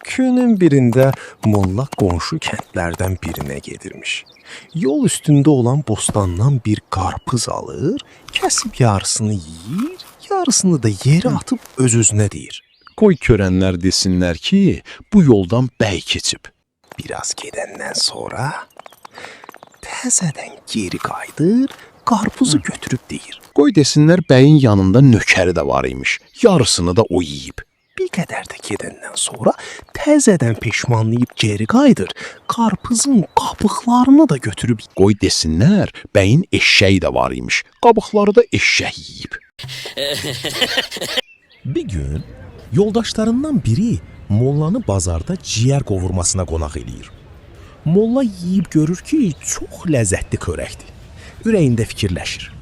Günün birində molla qonşu kəndlərdən birinə gedirmiş. Yol üstündə olan bostandan bir qarpız alır, kəsib yarısını yeyir, yarısını da yerə atıb öz-özünə deyir. Qoy görənlər desinlər ki, bu yoldan bəy keçib. Biraz gedəndən sonra təzədən geri qayıdır, qarpuzu götürüb deyir. Qoy desinlər bəyin yanında nökəri də var imiş. Yarısını da o yeyib. Bir qədər də gedəndən sonra təzədən peşmanlayıb geri qayıdır, qarpızın qabıqlarını da götürüb. Qoy desinlər bəyin eşşəyi də var imiş. Qabıqları da eşşək yeyib. Bir gün yoldaşlarından biri mollanı bazarda ciyər qovurmasına qonaq eləyir. Molla yeyib görür ki, çox ləzzətli xörəkdir. Ürəyində fikirləşir.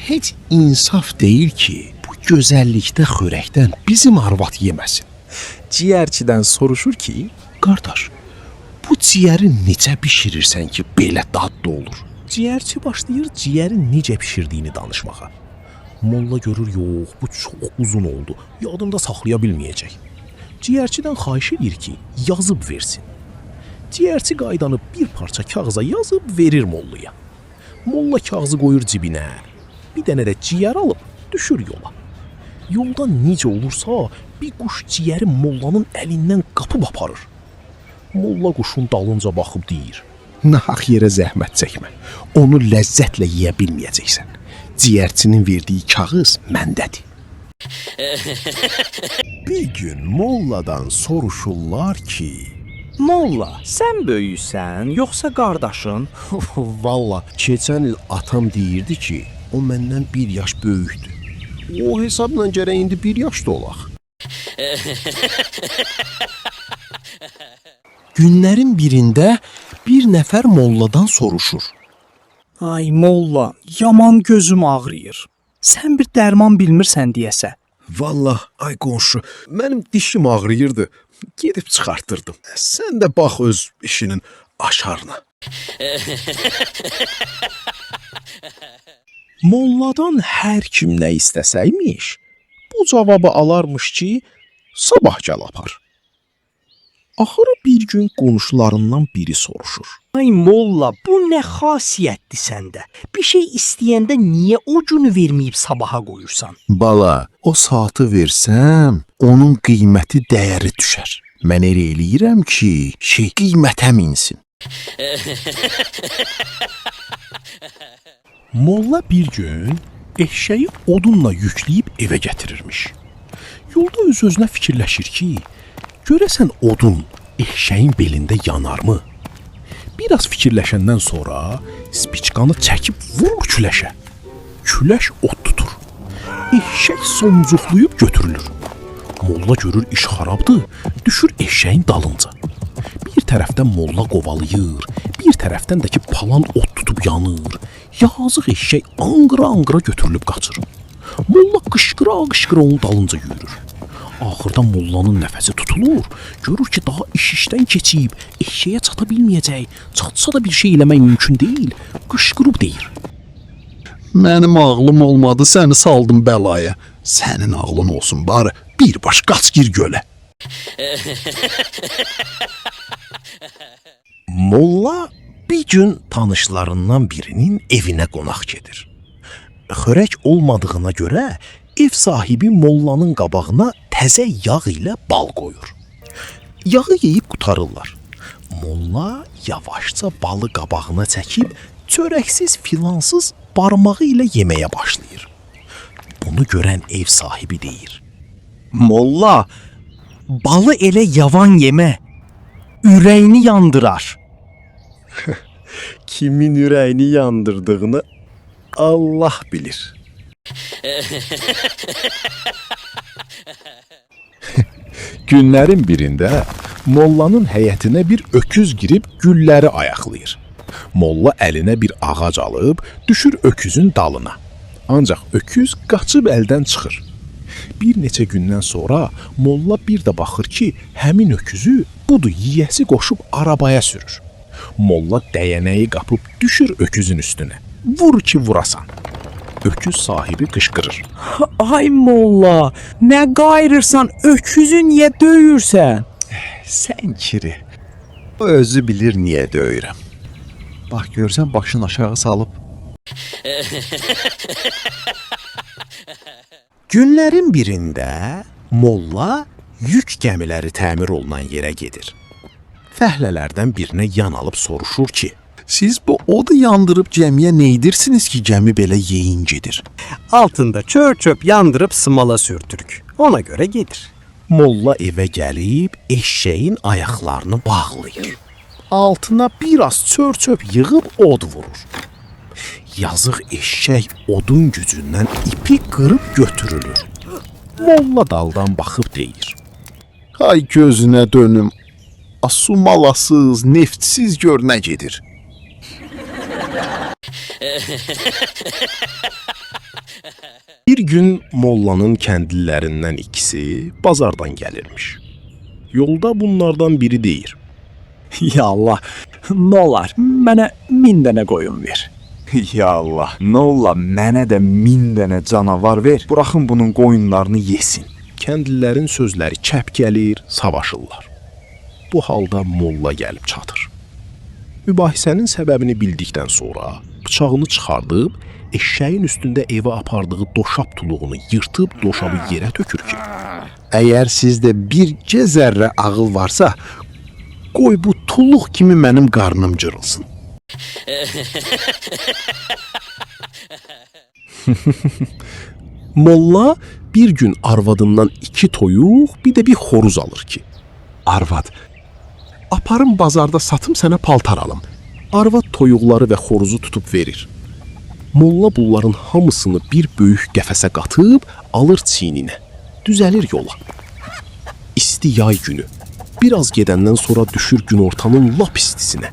Heç insaf deyil ki, bu gözəllikdə xörəkdən bizim arvad yeməsin. Ciyərçidən soruşur ki, Qardaş, bu ciyəri necə bişirirsən ki, belə dadlı olur? ciyərçi başlayır ciyərin necə bişirdiyini danışmağa. Molla görür, yox, bu çox uzun oldu, yadında saxlaya bilməyəcək. Ciyərçidən xahiş edir ki, yazıb versin. Ciyərçi qaydanıb bir parça kağıza yazıb verir mollaya. Molla kağızı qoyur cibinə, bir dənə də ciyər alıb düşür yola. Yolda necə olursa bir quş ciyəri mollanın əlindən qapıb aparır. Molla quşun dalınca baxıb deyir. Nahaq yerə zəhmət çəkmə. Onu ləzzətlə yeyə bilməyəcəksən. Ciyərçinin verdiyi kağız məndədir. Bir gün molladan soruşurlar ki, Molla, sən böyüksən, yoxsa qardaşın? valla keçən il atam deyirdi ki, o məndən bir yaş böyükdür. O hesabla gərək indi bir yaşda olaq. Günlərin birində bir nəfər molladan soruşur. Ay molla, yaman gözüm ağrıyır. Sən bir dərman bilmirsən deyəsə. Vallah, ay qonşu, mənim dişim ağrıyırdı. Gedib çıxartdırdım. Sən də bax öz işinin aşarına. Molladan hər kim nə istəsəymiş, bu cavabı alarmış ki, sabah gəl apar. Axırı bir gün qonşularından biri soruşur. Ay molla, bu nə xasiyyətdir səndə? Bir şey istəyəndə niyə o günü verməyib sabaha qoyursan? Bala, o saatı versəm, onun qiyməti dəyəri düşər. Mən elə eləyirəm ki, qiymətə minsin. Molla bir gün eşşəyi odunla yükləyib evə gətirirmiş. Yolda öz-özünə fikirləşir ki, görəsən odun eşşəyin belində yanarmı? Biraz fikirləşəndən sonra spiçkanı çəkib vurur küləşə. Küləş od tutur. Eşşək somcuqlayıb götürülür. Molla görür iş xarabdır, düşür eşşəyin dalınca. Bir tərəfdən molla qovalayır, bir tərəfdən də ki palan od tutub yanır. Yazıq eşşək anqıra-anqıra götürülüb qaçır. Molla qışqıra-qışqıra onun dalınca yürür. Axırda mollanın nəfəsi tutulur, görür ki daha iş işdən keçib, eşşəyə çata bilməyəcək, çatsa da bir şey eləmək mümkün deyil, qışqırıb deyir. Mənim ağlım olmadı, səni saldım bəlaya. Sənin ağlın olsun bari, birbaş qaç gir gölə. Molla bir gün tanışlarından birinin evinə qonaq gedir. Xörək olmadığına görə ev sahibi mollanın qabağına təzə yağ ilə bal qoyur. Yağı yeyib qutarırlar. Molla yavaşca balı qabağına çəkib çörəksiz filansız barmağı ilə yeməyə başlayır. Bunu görən ev sahibi deyir. Molla, balı elə yavan yemə, ürəyini yandırar. Kimin ürəyini yandırdığını Allah bilir. Günlərin birində mollanın həyətinə bir öküz girib gülləri ayaqlayır. Molla əlinə bir ağac alıb düşür öküzün dalına. Ancaq öküz qaçıb əldən çıxır. Bir neçə gündən sonra molla bir də baxır ki, həmin öküzü budur yiyəsi qoşub arabaya sürür. Molla dəyənəyi qapıb düşür öküzün üstünə. Vur ki vurasan. öküz sahibi qışqırır. Ay molla, nə qayırırsan, öküzü niyə döyürsən? Sən kiri. O özü bilir niyə döyürəm. Bax görsən başını aşağı salıb. Günlərin birində molla yük gəmiləri təmir olunan yerə gedir. Fəhlələrdən birinə yan alıb soruşur ki, Siz bu odu yandırıb gəmiyə neydirsiniz ki, gəmi belə yeyin gedir? Altında çör-çöp yandırıb smala sürtürük. Ona görə gedir. molla evə gəlib eşşəyin ayaqlarını bağlayır. Altına biraz çör-çöp yığıb od vurur. Yazıq eşşək odun gücündən ipi qırıb götürülür. Molla daldan baxıb deyir: Hay gözünə dönüm. Su malasız, neftsiz gör nə gedir. Bir gün mollanın kəndlilərindən ikisi bazardan gəlirmiş. Yolda bunlardan biri deyir: Ya Allah, nə olar, mənə 1000 dənə qoyun ver. Ya Allah, nə ola mənə də 1000 dənə canavar ver. Buraxın bunun qoyunlarını yesin. Kəndlilərin sözləri kəp gəlir, savaşırlar. Bu halda molla gəlib çatır. Mübahisənin səbəbini bildikdən sonra bıçağını çıxardıb eşşəyin üstündə evə apardığı doşab tuluğunu yırtıb doşabı yerə tökür ki, Əgər sizdə bircə zərrə ağıl varsa, qoy bu tuluq kimi mənim qarnım cırılsın. molla bir gün arvadından 2 toyuq, bir də bir xoruz alır ki, Arvad, aparım bazarda satım sənə paltar alım. arvad toyuqları və xoruzu tutub verir. Molla bunların hamısını bir böyük qəfəsə qatıb alır çiyninə. Düzəlir yola. İsti yay günü. Biraz gedəndən sonra düşür günortanın lap istisinə.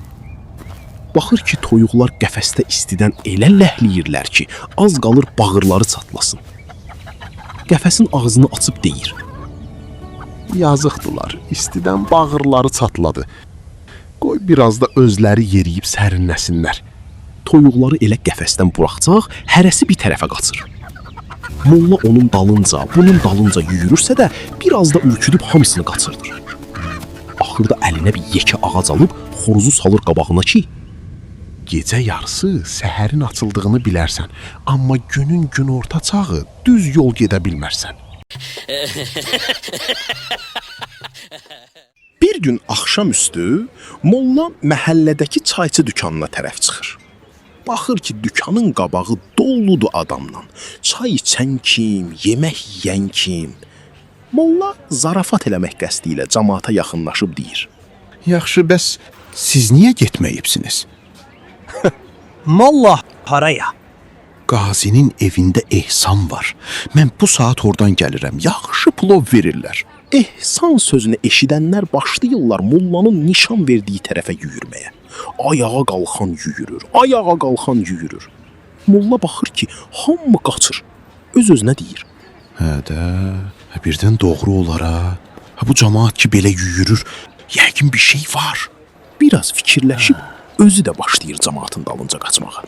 Baxır ki, toyuqlar qəfəsdə istidən elə ləhləyirlər ki, az qalır bağırları çatlasın. Qəfəsin ağzını açıb deyir: Yazıqdılar, istidən bağırları çatladı. Qoy biraz da özləri yeriyib sərinləsinlər. Toyuqları elə qəfəsdən buraxacaq, hərəsi bir tərəfə qaçır. Molla onun dalınca, bunun dalınca yüyürürsə də biraz da ürküdüb hamısını qaçırdır. Axırda əlinə bir yekə ağac alıb xoruzu salır qabağına ki, Gecə yarısı səhərin açıldığını bilərsən, amma günün günorta çağı düz yol gedə bilmərsən. bir gün axşamüstü molla məhəllədəki çayçı dükanına tərəf çıxır. Baxır ki, dükanın qabağı doludur adamla. Çay içən kim, yemək yeyən kim. Molla zarafat eləmək qəsdi ilə cəmaata yaxınlaşıb deyir: Yaxşı, bəs siz niyə getməyibsiniz? Molla haraya? Qazinin evində ehsan var. Mən bu saat oradan gəlirəm. Yaxşı plov verirlər. Ehsan sözünü eşidənlər başlayırlar mollanın nişan verdiyi tərəfə yüyürməyə. Ayağa qalxan yüyürür, ayağa qalxan yüyürür. Molla baxır ki, hamı qaçır. Öz-özünə deyir: Hə də, birdən doğru olar ha. Bu cəmaət ki belə yüyürür, yəqin bir şey var. Biraz fikirləşib özü də başlayır cəmaatın dalınca qaçmağa.